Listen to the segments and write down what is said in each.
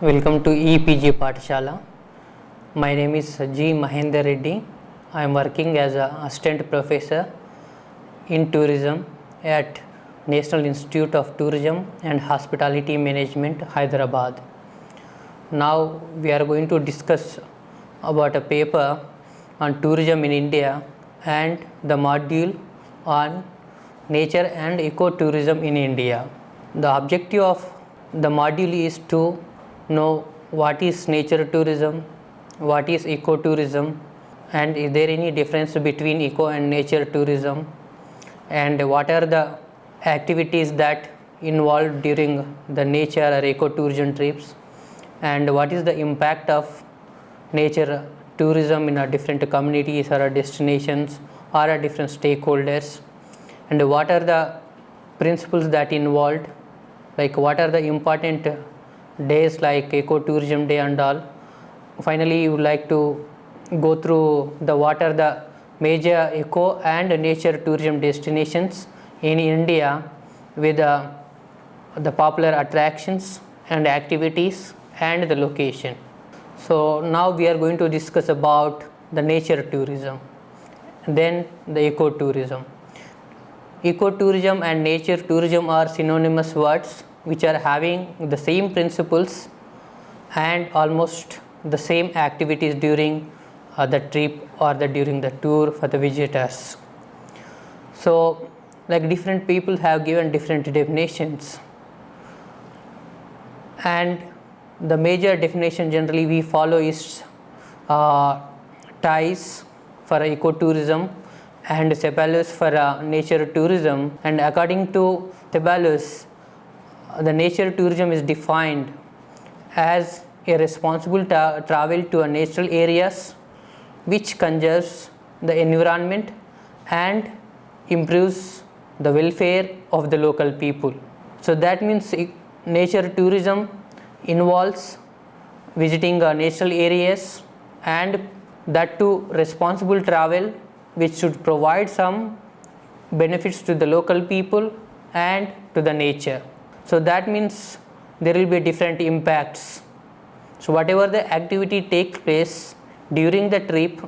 Welcome to EPG Pathshala. My name is G. Mahendra Reddy. I am working as an assistant professor in tourism at National Institute of Tourism and Hospitality Management, Hyderabad. Now we are going to discuss about a paper on tourism in India and the module on nature and ecotourism in India. The objective of the module is to know what is nature tourism, what is ecotourism, and is there any difference between eco and nature tourism, and what are the activities that involved during the nature or ecotourism trips, and what is the impact of nature tourism in our different communities or destinations or our different stakeholders, and what are the principles that involved, like what are the important days like ecotourism day and all. Finally, you would like to go through the what are the major eco and nature tourism destinations in India with the popular attractions and activities and the location. So now we are going to discuss about the nature tourism, then the ecotourism. Ecotourism and nature tourism are synonymous words which are having the same principles and almost the same activities during the trip or during the tour for the visitors. So like different people have given different definitions, and the major definition generally we follow is TIES for ecotourism and Ceballos for nature tourism. And according to Ceballos, the nature tourism is defined as a responsible travel to a natural areas which conserves the environment and improves the welfare of the local people. So that means nature tourism involves visiting natural areas, and that too responsible travel which should provide some benefits to the local people and to the nature. So that means there will be different impacts. So whatever the activity takes place during the trip,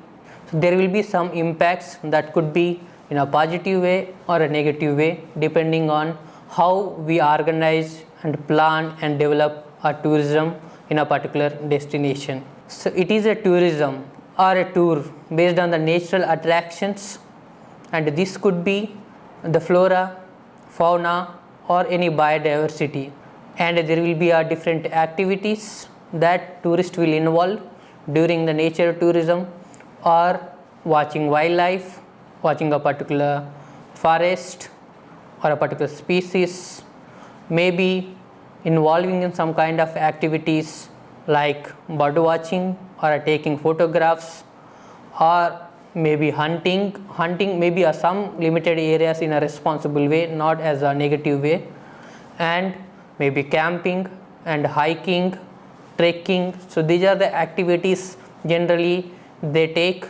so there will be some impacts that could be in a positive way or a negative way, depending on how we organize and plan and develop a tourism in a particular destination. So it is a tourism or a tour based on the natural attractions, and this could be the flora, fauna, or any biodiversity, and there will be different activities that tourists will involve during the nature tourism, or watching wildlife, watching a particular forest or a particular species, maybe involving in some kind of activities like bird watching or taking photographs, or maybe hunting maybe some limited areas in a responsible way, not as a negative way, and maybe camping and hiking, trekking. So these are the activities generally they take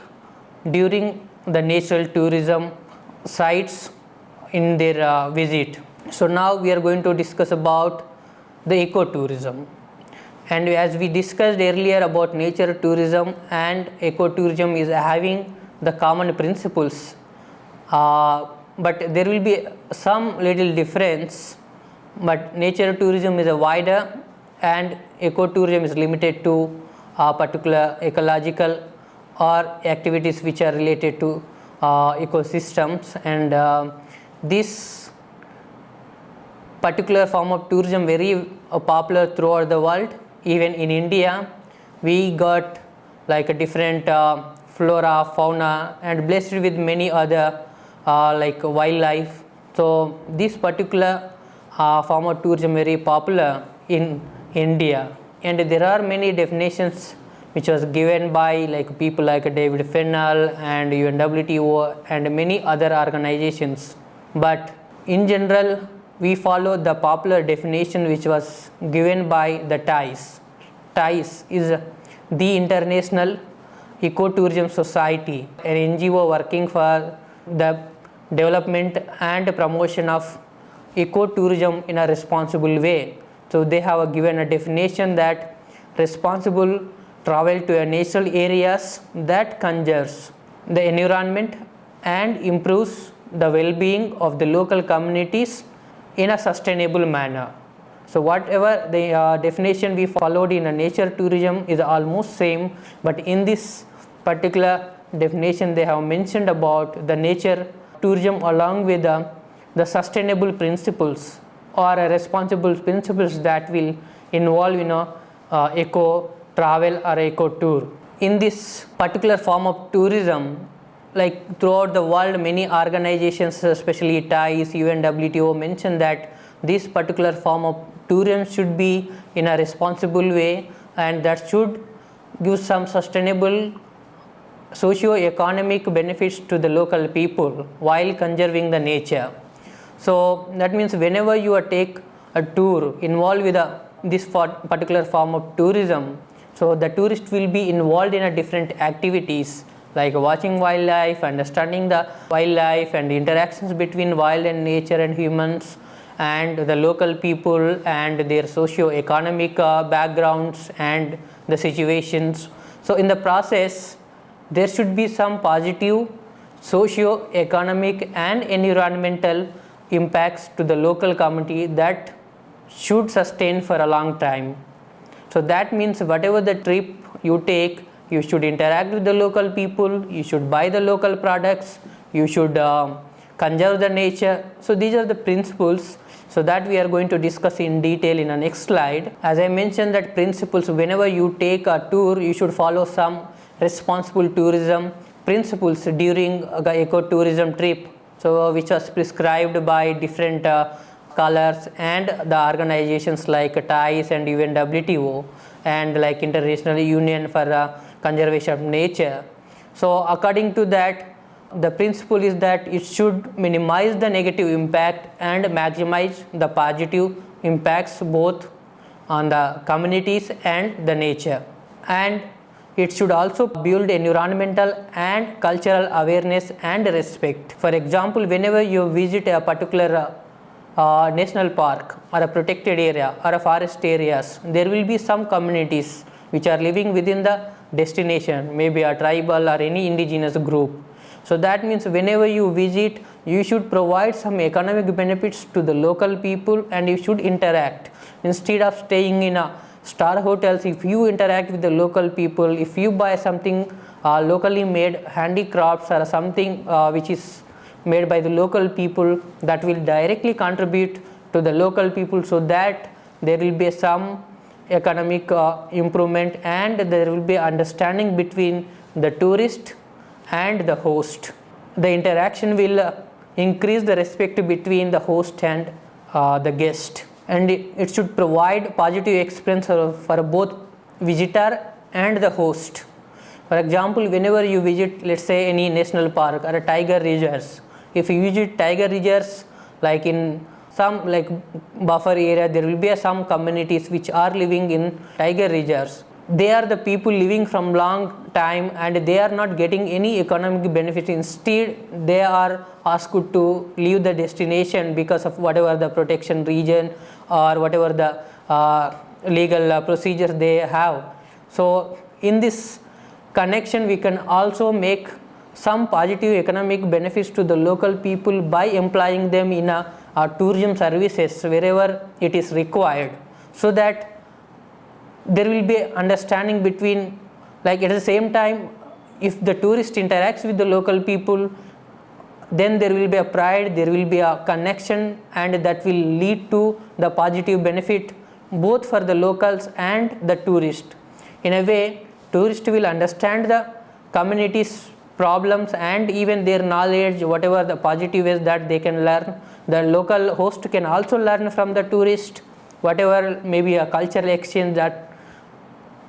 during the natural tourism sites in their visit. So now we are going to discuss about the ecotourism. And as we discussed earlier about nature tourism and ecotourism is having the common principles, but there will be some little difference. But nature tourism is a wider and ecotourism is limited to particular ecological or activities which are related to ecosystems, and this particular form of tourism very popular throughout the world. Even in India we got like a different flora, fauna, and blessed with many other like wildlife. So this particular form of tourism very popular in India, and there are many definitions which was given by like people like David Fennell and UNWTO and many other organizations. But in general we follow the popular definition which was given by the TIES. TIES is the International Ecotourism Society, an NGO working for the development and promotion of ecotourism in a responsible way. So they have given a definition that responsible travel to a natural areas that conserves the environment and improves the well-being of the local communities in a sustainable manner. So whatever the definition we followed in a nature tourism is almost same, but in this particular definition they have mentioned about the nature tourism along with the sustainable principles or responsible principles that will involve eco travel or eco tour. In this particular form of tourism, like throughout the world, many organizations, especially TIES, UNWTO, mention that this particular form of tourism should be in a responsible way, and that should give some sustainable socio-economic benefits to the local people while conserving the nature. So that means whenever you take a tour involved with this particular form of tourism, so the tourist will be involved in a different activities like watching wildlife, understanding the wildlife and interactions between wild and nature and humans and the local people and their socio-economic backgrounds and the situations. So in the process there should be some positive socio-economic and environmental impacts to the local community that should sustain for a long time. So that means whatever the trip you take, you should interact with the local people, you should buy the local products, you should conserve the nature. So these are the principles, so that we are going to discuss in detail in the next slide. As I mentioned that principles, whenever you take a tour, you should follow some responsible tourism principles during the ecotourism trip, so which was prescribed by different scholars and the organizations like TIES and UNWTO and like International Union for Conservation of Nature. So according to that, the principle is that it should minimize the negative impact and maximize the positive impacts both on the communities and the nature, and it should also build environmental and cultural awareness and respect. For example, whenever you visit a particular national park or a protected area or a forest areas, there will be some communities which are living within the destination, maybe a tribal or any indigenous group. So that means whenever you visit, you should provide some economic benefits to the local people and you should interact. Instead of staying in a star hotels, if you interact with the local people, if you buy something locally made handicrafts or something which is made by the local people, that will directly contribute to the local people, so that there will be some economic improvement and there will be understanding between the tourist and the host. The interaction will increase the respect between the host and the guest, and it should provide positive experience for both visitor and the host. For example, whenever you visit, let's say, any national park or a tiger reserves, if you visit tiger reserves, like in some like buffer area, there will be some communities which are living in tiger reserves. They are the people living from long time and they are not getting any economic benefit. Instead, they are asked to leave the destination because of whatever the protection region or whatever the legal procedures they have. So in this connection, we can also make some positive economic benefits to the local people by employing them in tourism services wherever it is required, so that there will be understanding between, like at the same time, if the tourist interacts with the local people, then there will be a pride, there will be a connection, and that will lead to the positive benefit both for the locals and the tourist. In a way, tourist will understand the community's problems and even their knowledge, whatever the positive is that they can learn. The local host can also learn from the tourist, whatever maybe a cultural exchange that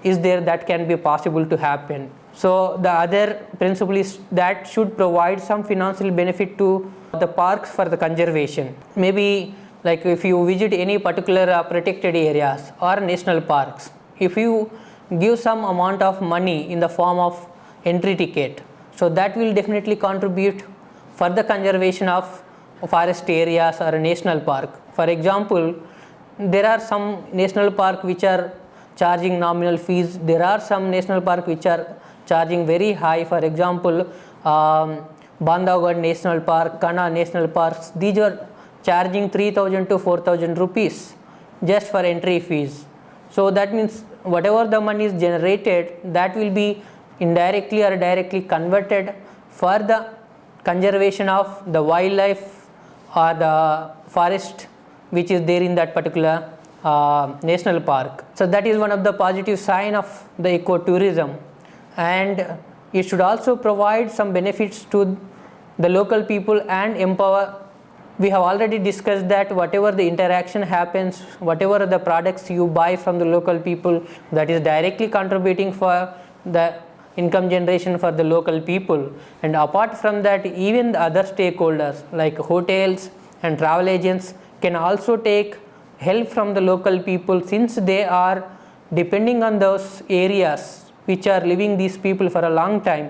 is there that can be possible to happen. So the other principle is that should provide some financial benefit to the parks for the conservation. Maybe like if you visit any particular protected areas or national parks, if you give some amount of money in the form of entry ticket, so that will definitely contribute for the conservation of forest areas or a national park. For example, there are some national park which are charging nominal fees. There are some national parks which are charging very high. For example, Bandhavgarh National Park, Kanha National Parks, these are charging 3,000 to 4,000 rupees just for entry fees. So that means whatever the money is generated, that will be indirectly or directly converted for the conservation of the wildlife or the forest which is there in that particular national park. So that is one of the positive sign of the ecotourism, and it should also provide some benefits to the local people and empower. We have already discussed that whatever the interaction happens, whatever the products you buy from the local people, that is directly contributing for the income generation for the local people. And apart from that, even the other stakeholders like hotels and travel agents can also take help from the local people, since they are depending on those areas which are living these people for a long time.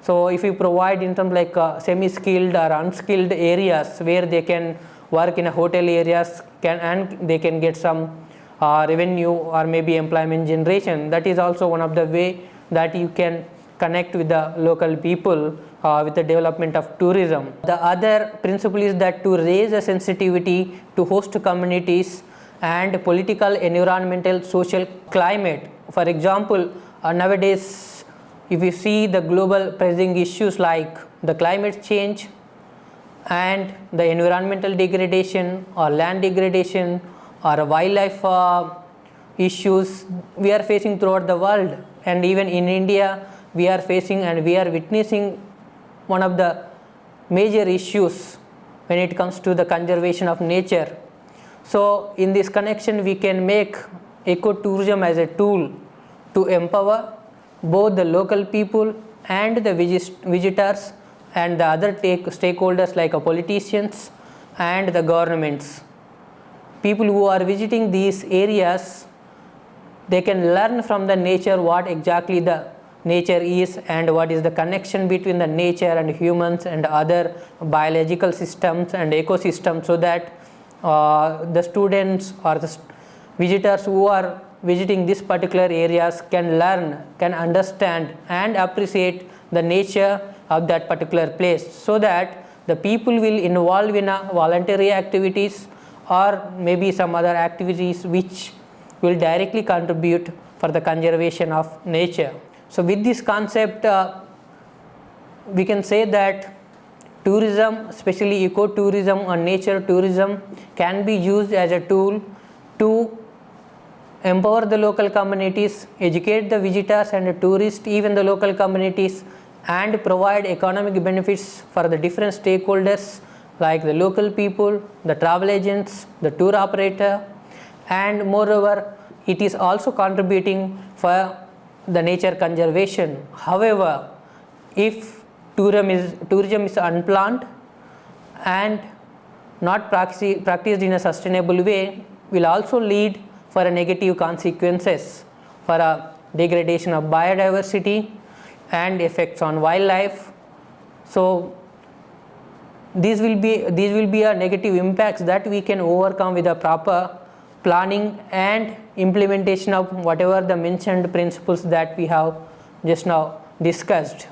So if you provide in terms like semi-skilled or unskilled areas where they can work in a hotel areas and they can get some revenue or maybe employment generation, that is also one of the way that you can connect with the local people with the development of tourism. The other principle is that to raise a sensitivity to host communities and political, environmental, social climate. For example, nowadays if you see the global pressing issues like the climate change and the environmental degradation or land degradation or wildlife issues we are facing throughout the world, and even in India we are facing and we are witnessing one of the major issues when it comes to the conservation of nature. So in this connection we can make ecotourism as a tool to empower both the local people and the visitors and the other stakeholders like politicians and the governments. People who are visiting these areas, they can learn from the nature what exactly the nature is and what is the connection between the nature and humans and other biological systems and ecosystems, so that the students or the visitors who are visiting these particular areas can learn, can understand and appreciate the nature of that particular place, so that the people will involve in voluntary activities or maybe some other activities which will directly contribute for the conservation of nature. So with this concept we can say that tourism, especially ecotourism or nature tourism, can be used as a tool to empower the local communities, educate the visitors and the tourists, even the local communities, and provide economic benefits for the different stakeholders like the local people, the travel agents, the tour operator, and moreover it is also contributing for the nature conservation. However, if tourism is unplanned and not practiced in a sustainable way, will also lead for a negative consequences, for a degradation of biodiversity and effects on wildlife. So these will be a negative impacts that we can overcome with a proper planning and implementation of whatever the mentioned principles that we have just now discussed.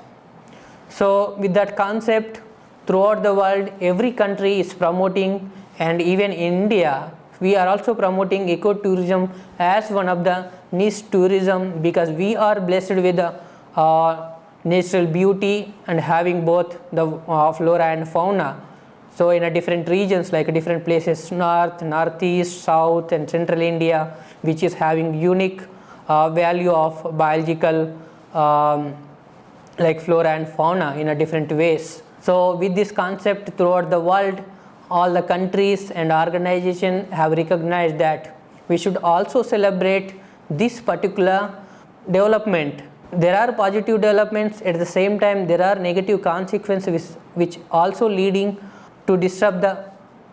So with that concept, throughout the world every country is promoting, and even in India we are also promoting ecotourism as one of the niche tourism, because we are blessed with the natural beauty and having both the flora and fauna. So in a different regions like different places, north, northeast, south and central India, which is having unique value of biological like flora and fauna in a different ways. So with this concept throughout the world, all the countries and organizations have recognized that we should also celebrate this particular development. There are positive developments, at the same time there are negative consequences which also leading to disrupt the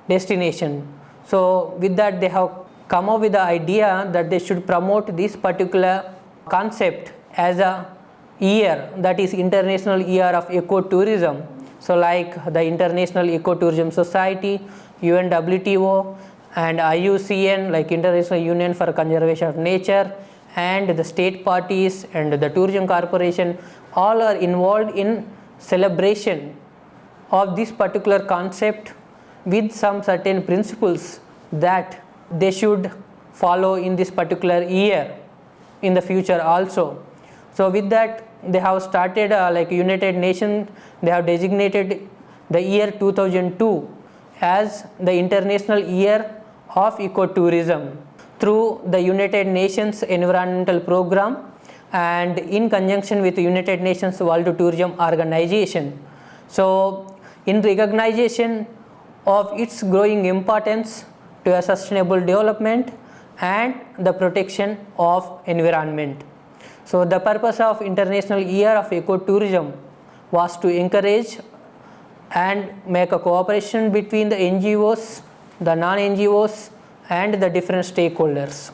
destination. So with that they have come up with the idea that they should promote this particular concept as a year, that is International Year of Ecotourism. So like the International Ecotourism Society, UNWTO and IUCN like International Union for Conservation of Nature, and the state parties and the tourism corporation all are involved in celebration of this particular concept with some certain principles that they should follow in this particular year in the future also. So with that, they have started like United Nations, they have designated the year 2002 as the International Year of Ecotourism through the United Nations Environmental Program and in conjunction with the United Nations World Tourism Organization. So in recognition of its growing importance to a sustainable development and the protection of environment. So the purpose of International Year of Ecotourism was to encourage and make a cooperation between the NGOs, the non-NGOs and the different stakeholders,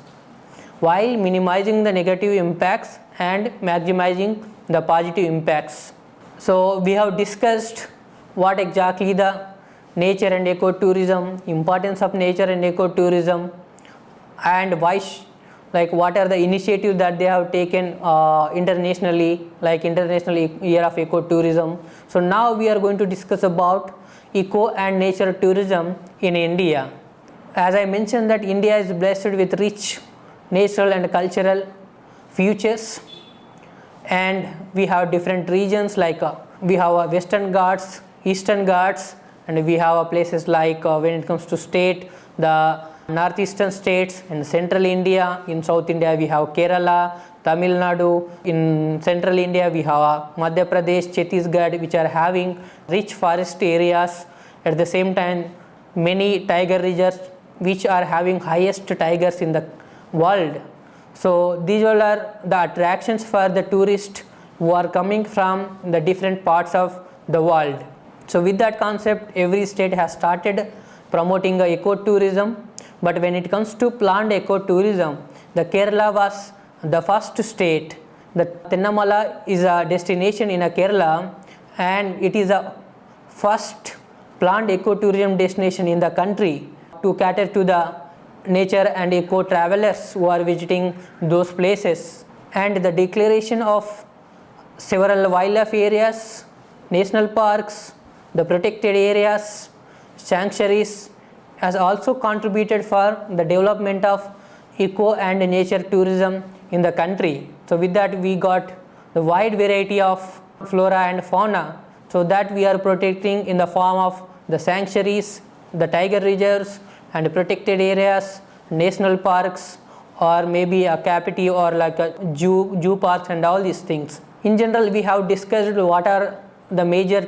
while minimizing the negative impacts and maximizing the positive impacts. So we have discussed what exactly the nature and ecotourism, importance of nature and ecotourism, and why like what are the initiatives that they have taken internationally, like International Year of Ecotourism. So now we are going to discuss about eco and nature tourism in India. As I mentioned that India is blessed with rich natural and cultural features, and we have different regions like we have Western Ghats, Eastern Ghats, and we have places like when it comes to state, the northeastern states, in central India. In South India we have Kerala, Tamil Nadu. In central India we have Madhya Pradesh, Chhattisgarh, which are having rich forest areas. At the same time, many tiger reserves which are having highest tigers in the world. So these all are the attractions for the tourists who are coming from the different parts of the world. So with that concept, every state has started promoting ecotourism. But when it comes to planned ecotourism, the Kerala was the first state. The Tennamala is a destination in Kerala, and it is a first planned ecotourism destination in the country to cater to the nature and eco travelers who are visiting those places. And the declaration of several wildlife areas, national parks, the protected areas, sanctuaries has also contributed for the development of eco and nature tourism in the country. So with that we got the wide variety of flora and fauna, so that we are protecting in the form of the sanctuaries, the tiger reserves and protected areas, national parks, or maybe a captive or like a zoo parks and all these things. In general, we have discussed what are the major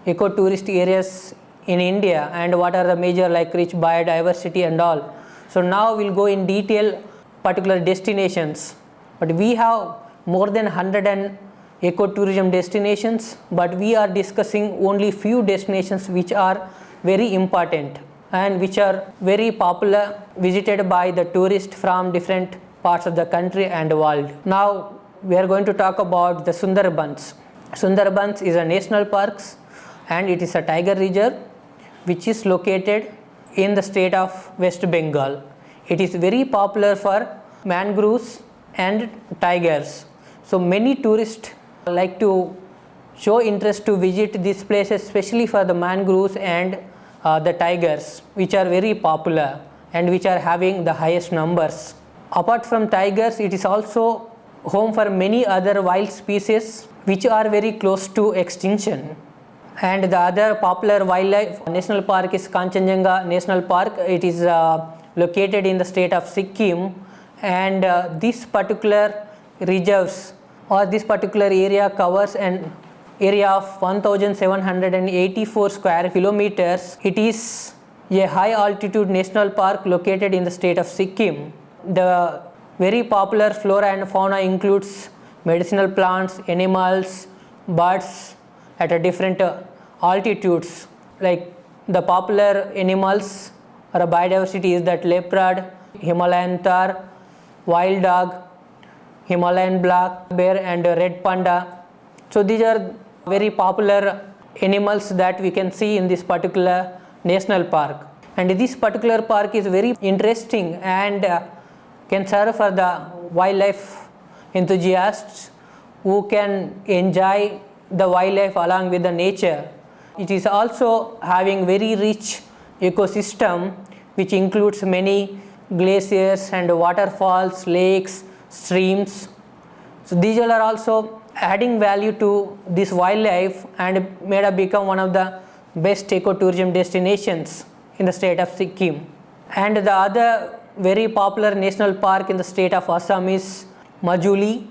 eco-tourist areas in India and what are the major like rich biodiversity and all. So now we'll go in detail particular destinations. But we have more than 100 ecotourism destinations, but we are discussing only few destinations which are very important and which are very popular, visited by the tourists from different parts of the country and world. Now we are going to talk about the Sundarbans. Sundarbans is a national park and it is a tiger reserve which is located in the state of West Bengal. It is very popular for mangroves and tigers. So many tourists like to show interest to visit these places, especially for the mangroves and the tigers, which are very popular and which are having the highest numbers. Apart from tigers, it is also home for many other wild species which are very close to extinction. And the other popular wildlife national park is Kanchenjunga National Park. It is located in the state of Sikkim, and this particular reserves or this particular area covers an area of 1784 square kilometers. It is a high altitude national park located in the state of Sikkim. The very popular flora and fauna includes medicinal plants, animals, birds at a different altitudes. Like the popular animals or a biodiversity is that leopard, Himalayan tahr, wild dog, Himalayan black bear and red panda. So these are very popular animals that we can see in this particular national park. And this particular park is very interesting and can serve for the wildlife enthusiasts who can enjoy the wildlife along with the nature. It is also having very rich ecosystem which includes many glaciers and waterfalls, lakes, streams. So these all are also adding value to this wildlife and made up become one of the best ecotourism destinations in the state of Sikkim. And the other very popular national park in the state of Assam is Majuli.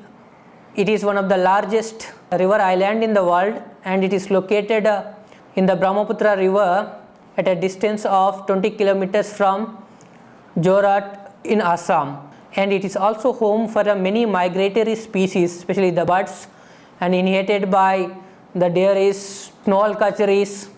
It is one of the largest river island in the world, and it is located in the Brahmaputra river at a distance of 20 kilometers from Jorhat in Assam. And it is also home for many migratory species, especially the birds, and inhabited by the dairies, snow alkacharis,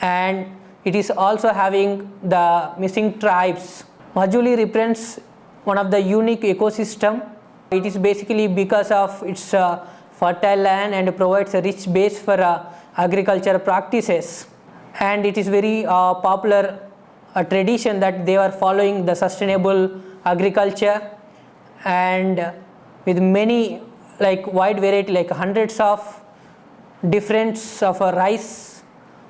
and it is also having the missing tribes. Majuli represents one of the unique ecosystem. It is basically because of its fertile land and provides a rich base for agriculture practices, and it is very popular tradition that they are following the sustainable agriculture, and with many like wide variety, like hundreds of different of rice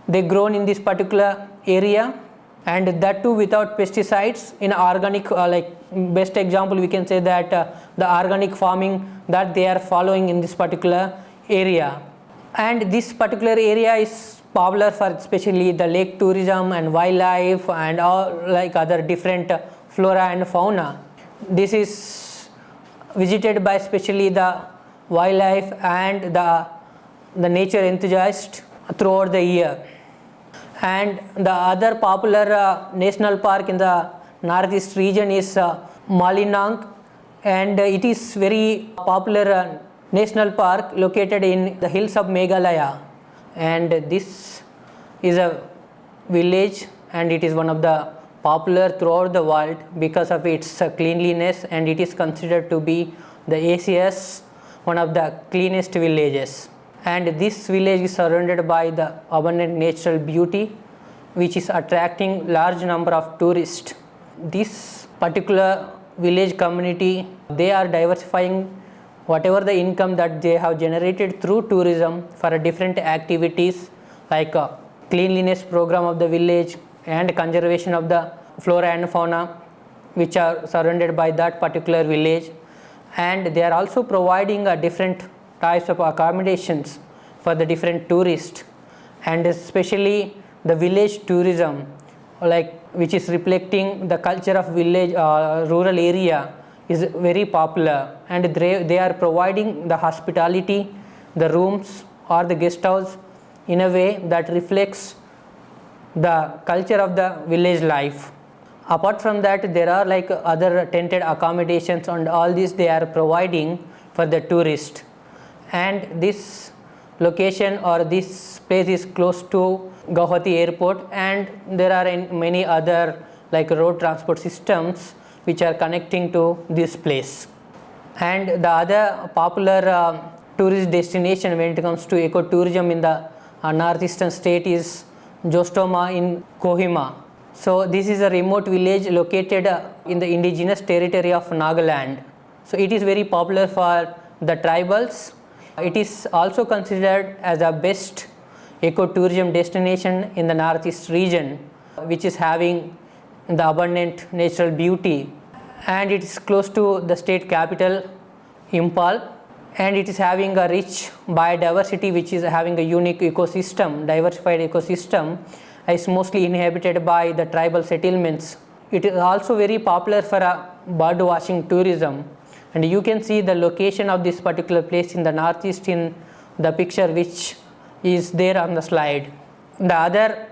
they grown in this particular area, and that too without pesticides in organic like best example we can say that the organic farming that they are following in this particular area. And this particular area is popular for especially the lake tourism and wildlife and all like other different flora and fauna. This is visited by especially the wildlife and the nature enthusiasts throughout the year. And the other popular national park in the northeast region is Malinang, and it is very popular national park located in the hills of Meghalaya, and this is a village and it is one of the popular throughout the world because of its cleanliness, and it is considered to be the Asia's one of the cleanest villages. And this village is surrounded by the abundant natural beauty which is attracting large number of tourists. This particular village community, they are diversifying whatever the income that they have generated through tourism for different activities like cleanliness program of the village and conservation of the flora and fauna which are surrounded by that particular village. And they are also providing different types of accommodations for the different tourists, and especially the village tourism like which is reflecting the culture of village rural area is very popular, and they are providing the hospitality, the rooms or the guest house in a way that reflects the culture of the village life. Apart from that, there are like other tented accommodations and all this they are providing for the tourist. And this location or this place is close to Guwahati airport, and there are many other like road transport systems which are connecting to this place. And the other popular tourist destination when it comes to ecotourism in the northeastern state is Jostoma in Kohima. So this is a remote village located in the indigenous territory of Nagaland. So it is very popular for the tribals. It is also considered as the best ecotourism destination in the northeast region, which is having the abundant natural beauty, and it is close to the state capital Impal, and it is having a rich biodiversity which is having a unique ecosystem, diversified ecosystem, is mostly inhabited by the tribal settlements. It is also very popular for bird watching tourism, and you can see the location of this particular place in the northeast in the picture which is there on the slide. The other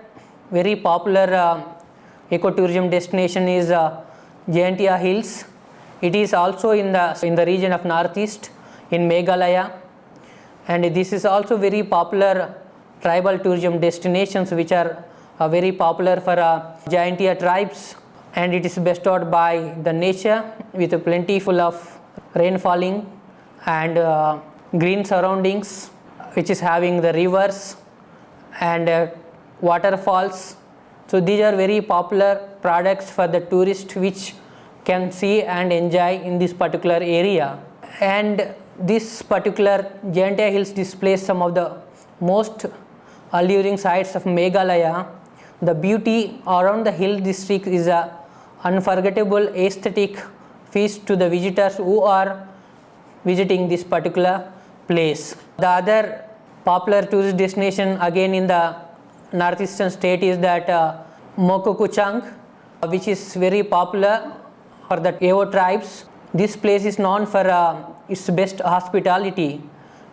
very popular ecotourism destination is Jaintia Hills. It is also in the region of northeast in Meghalaya, and this is also very popular tribal tourism destinations which are very popular for Jaintia tribes, and it is bestowed by the nature with plenty full of rain falling and green surroundings which is having the rivers and waterfalls. So these are very popular products for the tourists which can see and enjoy in this particular area. And this particular Jayantia Hills displays some of the most alluring sights of Meghalaya. The beauty around the hill district is a unforgettable aesthetic feast to the visitors who are visiting this particular place. The other popular tourist destination again in the northeastern state is that Mokokuchang, which is very popular for the Evo tribes. This place is known for its best hospitality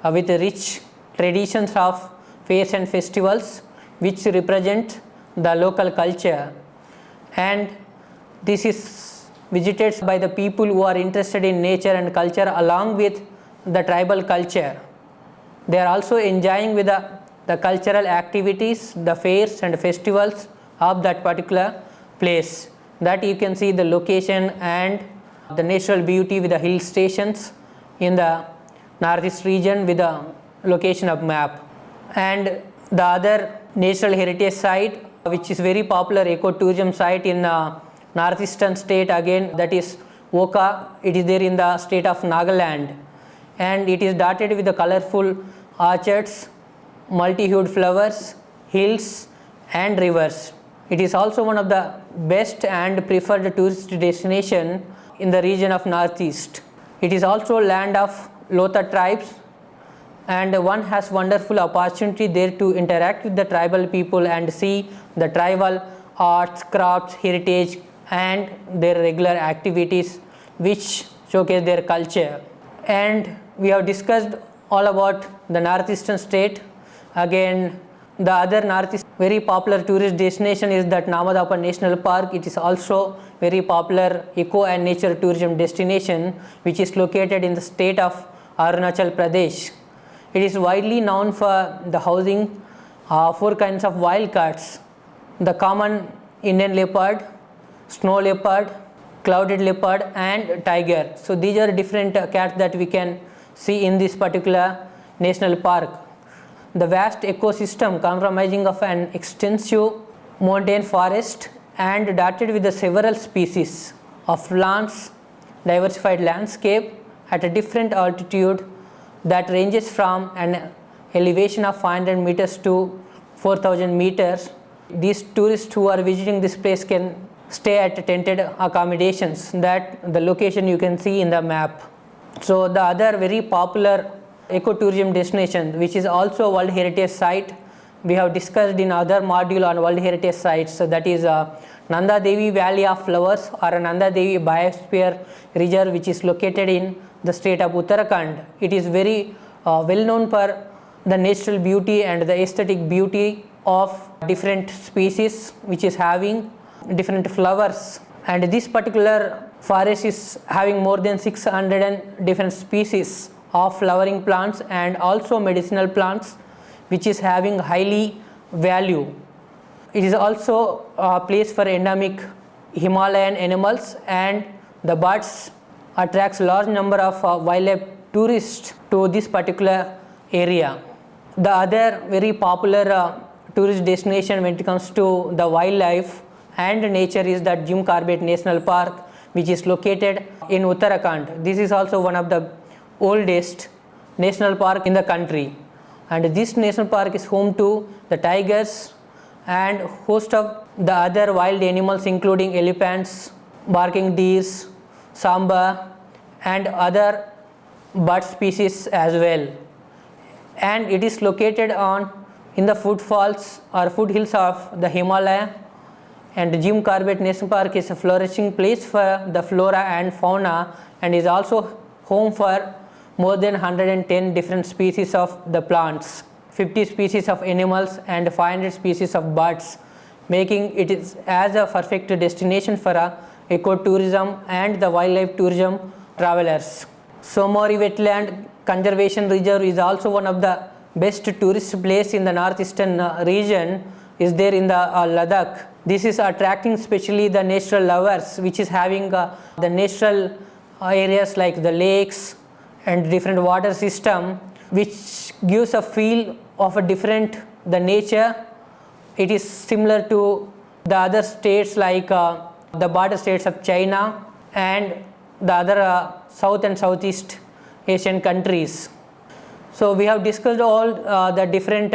with rich traditions of fairs and festivals which represent the local culture, and this is visited by the people who are interested in nature and culture along with the tribal culture. They are also enjoying with the cultural activities, the fairs and festivals of that particular place. That you can see the location and the natural beauty with the hill stations in the northeast region with the location of map. And the other natural heritage site which is very popular ecotourism site in northeastern state again, that is Oka. It is there in the state of Nagaland, and it is dotted with the colorful orchards, multi-hued flowers, hills and rivers. It is also one of the best and preferred tourist destination in the region of northeast. It is also land of Lotha tribes, and one has wonderful opportunity there to interact with the tribal people and see the tribal arts, crafts, heritage and their regular activities which showcase their culture. And we have discussed all about the northeastern state. Again, the other northeast very popular tourist destination is that Namadapa National Park. It is also very popular eco and nature tourism destination which is located in the state of Arunachal Pradesh. It is widely known for the housing four kinds of wild cats: the common Indian leopard, snow leopard, clouded leopard and tiger. So these are different cats that we can see in this particular national park. The vast ecosystem comprising of an extensive montane forest and dotted with the several species of plants, diversified landscape at a different altitude that ranges from an elevation of 500 meters to 4,000 meters. These tourists who are visiting this place can stay at tented accommodations, that the location you can see in the map. So the other very popular ecotourism destination which is also World Heritage Site, we have discussed in other module on World Heritage Sites, so that is Nanda Devi Valley of Flowers or Nanda Devi Biosphere Reserve, which is located in the state of Uttarakhand. It is very well known for the natural beauty and the aesthetic beauty of different species which is having different flowers, and this particular forest is having more than 600 different species of flowering plants and also medicinal plants which is having highly value. It is also a place for endemic Himalayan animals, and the birds attracts large number of wildlife tourists to this particular area. The other very popular tourist destination when it comes to the wildlife and nature is that Jim Corbett National Park, which is located in Uttarakhand. This is also one of the oldest national park in the country, and this national park is home to the tigers and host of the other wild animals including elephants, barking deers, samba and other bird species as well. And it is located in the footfalls or foothills of the Himalaya, and Jim Corbett National Park is a flourishing place for the flora and fauna and is also home for more than 110 different species of the plants, 50 species of animals and 500 species of birds, making it is as a perfect destination for ecotourism and the wildlife tourism travelers. Somori Wetland Conservation Reserve is also one of the best tourist place in the northeastern region, is there in the Ladakh. This is attracting especially the natural lovers which is having the natural areas like the lakes and different water system which gives a feel of a different the nature. It is similar to the other states like the border states of China and the other South and Southeast Asian countries. So we have discussed all the different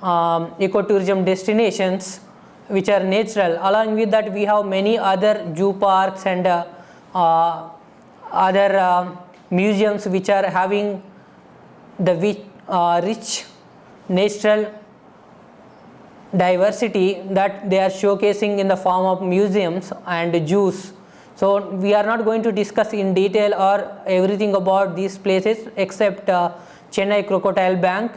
ecotourism destinations which are natural. Along with that, we have many other zoo parks and other museums which are having the rich natural diversity that they are showcasing in the form of museums and zoos. So we are not going to discuss in detail or everything about these places except Chennai Crocodile Bank,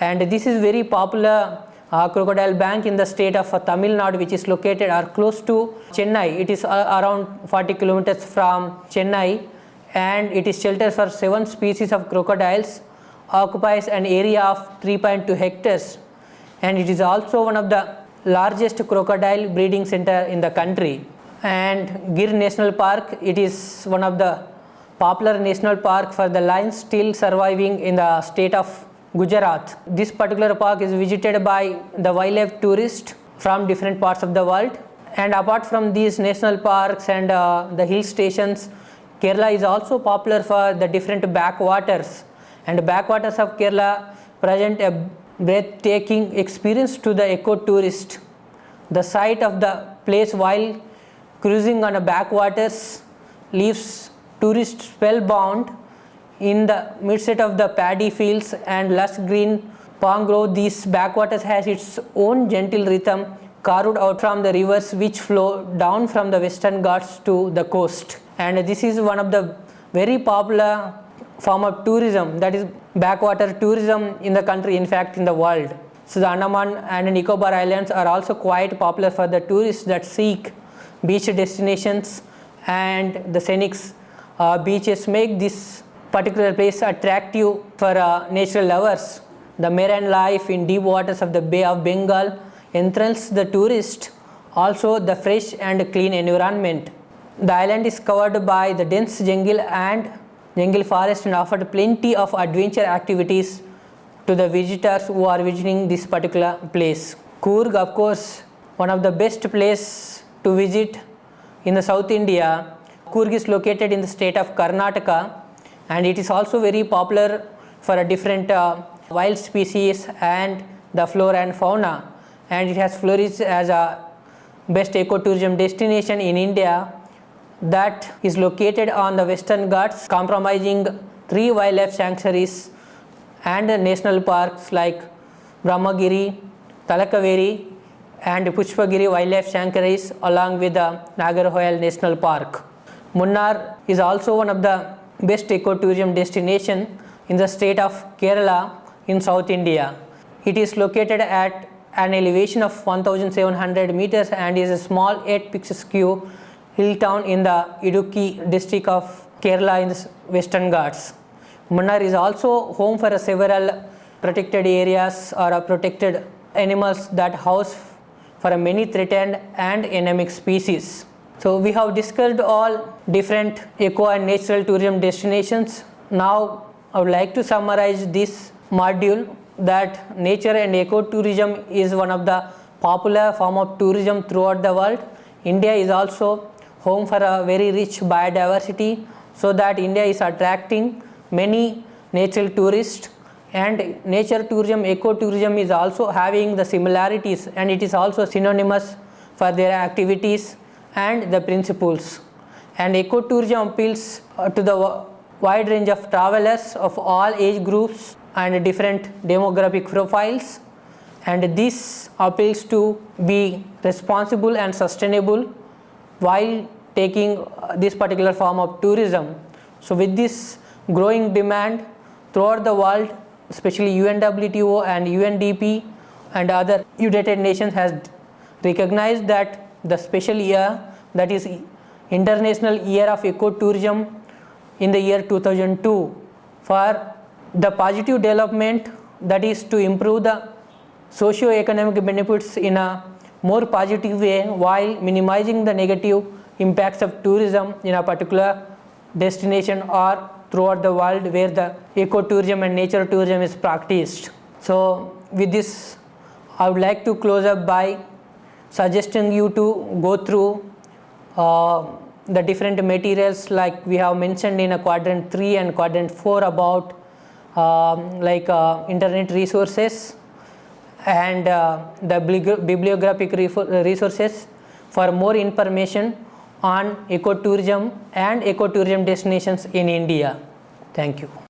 and this is very popular crocodile bank in the state of Tamil Nadu, which is located or close to Chennai. It is around 40 kilometers from Chennai, and it is shelter for 7 species of crocodiles, occupies an area of 3.2 hectares, and it is also one of the largest crocodile breeding center in the country. And Gir National Park, it is one of the popular national park for the lions still surviving in the state of Gujarat. This particular park is visited by the wildlife tourists from different parts of the world. And apart from these national parks and the hill stations, Kerala is also popular for the different backwaters. And the backwaters of Kerala present a breathtaking experience to the eco-tourist. The sight of the place while cruising on a backwaters leaves tourists spellbound. In the midst of the paddy fields and lush green palm grove, these backwaters has its own gentle rhythm carved out from the rivers which flow down from the Western Ghats to the coast. And this is one of the very popular form of tourism, that is backwater tourism in the country, in fact in the world. So the Andaman and Nicobar Islands are also quite popular for the tourists that seek beach destinations, and the scenic beaches make this particular place attractive for natural lovers. The marine life in deep waters of the Bay of Bengal enthralls the tourist, also the fresh and clean environment. The island is covered by the dense jungle and jungle forest and offered plenty of adventure activities to the visitors who are visiting this particular place. Coorg, of course, one of the best places to visit in the South India. Coorg is located in the state of Karnataka, and it is also very popular for a different wild species and the flora and fauna, and it has flourished as a best ecotourism destination in India that is located on the Western Ghats, comprising 3 wildlife sanctuaries and national parks like Brahmagiri, Talakaveri and Pushpagiri wildlife sanctuaries, along with the Nagarhoil National Park. Munnar is also one of the best ecotourism destination in the state of Kerala in South India. It is located at an elevation of 1700 meters and is a small yet picturesque hill town in the Idukki district of Kerala in the Western Ghats. Munnar is also home for several protected areas or protected animals that house for many threatened and endemic species. So we have discussed all different eco and natural tourism destinations. Now I would like to summarize this module that nature and ecotourism is one of the popular form of tourism throughout the world. India is also home for a very rich biodiversity, so that India is attracting many natural tourists, and nature tourism, ecotourism is also having the similarities, and it is also synonymous for their activities and the principles. And ecotourism appeals to the wide range of travelers of all age groups and different demographic profiles, and this appeals to be responsible and sustainable while taking this particular form of tourism. So with this growing demand throughout the world, especially UNWTO and UNDP and other United Nations has recognized that the special year, that is International Year of Ecotourism in the year 2002, for the positive development, that is to improve the socio-economic benefits in a more positive way while minimizing the negative impacts of tourism in a particular destination or throughout the world where the ecotourism and nature tourism is practiced. So with this, I would like to close up by suggesting you to go through the different materials like we have mentioned in a quadrant 3 and quadrant 4 about internet resources and the bibliographic resources. For more information on ecotourism and ecotourism destinations in India. Thank you.